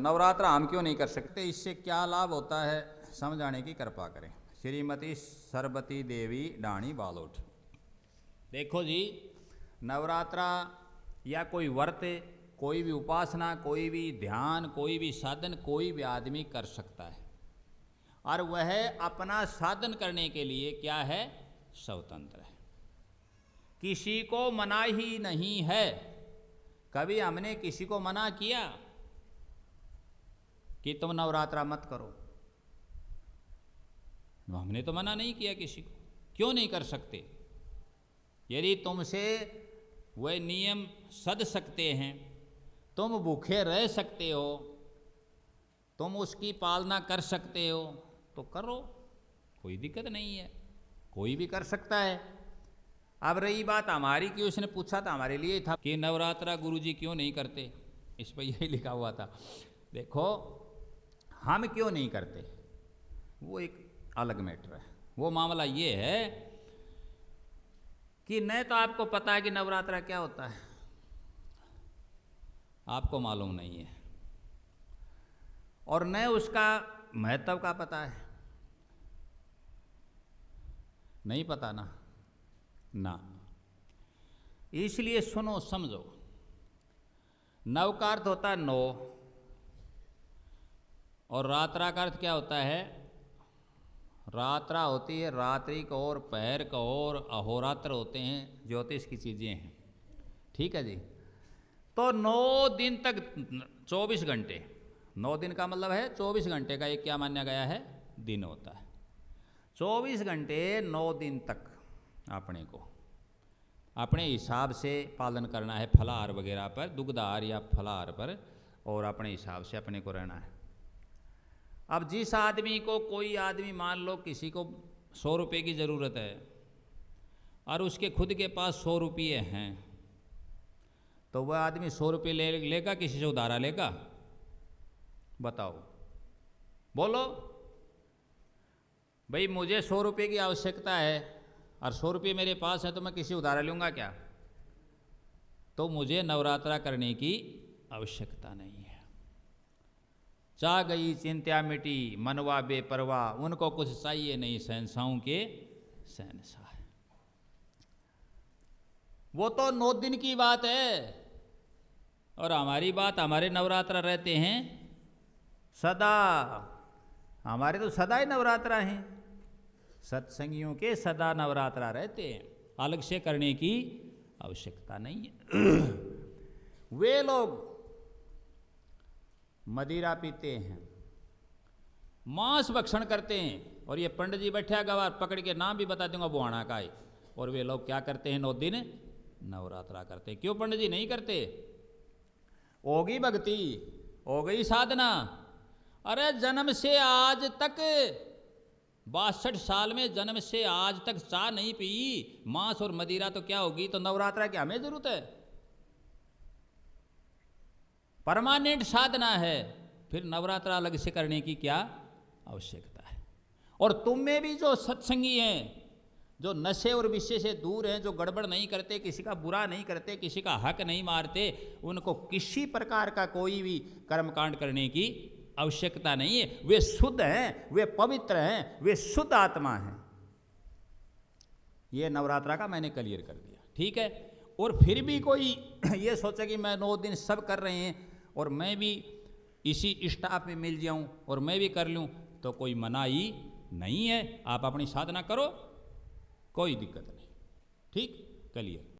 नवरात्र हम क्यों नहीं कर सकते, इससे क्या लाभ होता है, समझाने की कृपा करें। श्रीमती सरबती देवी डाणी बालोट। देखो जी, नवरात्रा या कोई व्रत, कोई भी उपासना, कोई भी ध्यान, कोई भी साधन कोई भी आदमी कर सकता है, और वह अपना साधन करने के लिए क्या है, स्वतंत्र है। किसी को मना ही नहीं है। कभी हमने किसी को मना किया कि तुम नवरात्रा मत करो? हमने तो मना नहीं किया किसी को। क्यों नहीं कर सकते? यदि तुमसे वह नियम सध सकते हैं, तुम भूखे रह सकते हो, तुम उसकी पालना कर सकते हो, तो करो, कोई दिक्कत नहीं है, कोई भी कर सकता है। अब रही बात हमारी कि उसने पूछा था, हमारे लिए था कि नवरात्रा गुरुजी क्यों नहीं करते, इस पर यही लिखा हुआ था। देखो, हम क्यों नहीं करते वो एक अलग मैटर है। वो मामला ये है कि न तो आपको पता है कि नवरात्रा क्या होता है, आपको मालूम नहीं है, और न उसका महत्व का पता है, नहीं पता ना। इसलिए सुनो समझो, नव का अर्थ होता है 9, और रात्रा का अर्थ क्या होता है? रात्रा होती है रात्रि का, और पहर का, और अहोरात्र होते हैं ज्योतिष की चीज़ें हैं, ठीक है जी। तो 9 दिन तक 24 घंटे, 9 दिन का मतलब है 24 घंटे का एक क्या माना गया है, दिन होता है। 24 घंटे 9 दिन तक अपने को अपने हिसाब से पालन करना है, फलाहार वगैरह पर, दुग्धाहार या फलाहार पर, और अपने हिसाब से अपने को रहना है। अब जिस आदमी को, कोई आदमी मान लो किसी को 100 रुपये की ज़रूरत है, और उसके खुद के पास 100 रुपये हैं, तो वह आदमी 100 रुपये लेगा, किसी से उधारा लेगा? बताओ, बोलो भाई, मुझे 100 रुपये की आवश्यकता है और 100 रुपये मेरे पास है, तो मैं किसी उधारा लूँगा क्या? तो मुझे नवरात्रा करने की आवश्यकता नहीं है। चाह गई चिंत्या मिटी, मनवा बेपरवाह, उनको कुछ चाहिए नहीं, शहंशाहों के शहंशाह। वो तो 9 दिन की बात है, और हमारी बात, हमारे नवरात्रा रहते हैं सदा। हमारे तो सदा ही नवरात्रा हैं, सत्संगियों के सदा नवरात्रा रहते हैं, अलग से करने की आवश्यकता नहीं है। वे लोग मदिरा पीते हैं, मांस भक्षण करते हैं, और ये पंडित जी बैठे गवार पकड़ के नाम भी बता दूंगा बुआना का है, और वे लोग क्या करते हैं, 9 दिन नवरात्रा करते हैं। क्यों पंडित जी नहीं करते? होगी भक्ति, हो गई साधना। अरे जन्म से आज तक 62 साल में, जन्म से आज तक चाय नहीं पी, मांस और मदिरा तो क्या होगी? तो नवरात्रा की हमें जरूरत है? परमानेंट साधना है, फिर नवरात्रा अलग से करने की क्या आवश्यकता है? और तुम में भी जो सत्संगी हैं, जो नशे और विषय से दूर हैं, जो गड़बड़ नहीं करते, किसी का बुरा नहीं करते, किसी का हक नहीं मारते, उनको किसी प्रकार का कोई भी कर्मकांड करने की आवश्यकता नहीं है। वे शुद्ध हैं, वे पवित्र हैं, वे शुद्ध आत्मा हैं। ये नवरात्रा का मैंने क्लियर कर दिया, ठीक है। और फिर भी कोई ये सोचे कि मैं 9 दिन सब कर रहे हैं और मैं भी इसी स्टाफ में मिल जाऊं और मैं भी कर लूं, तो कोई मनाही नहीं है। आप अपनी साधना करो, कोई दिक्कत नहीं, ठीक, क्लियर।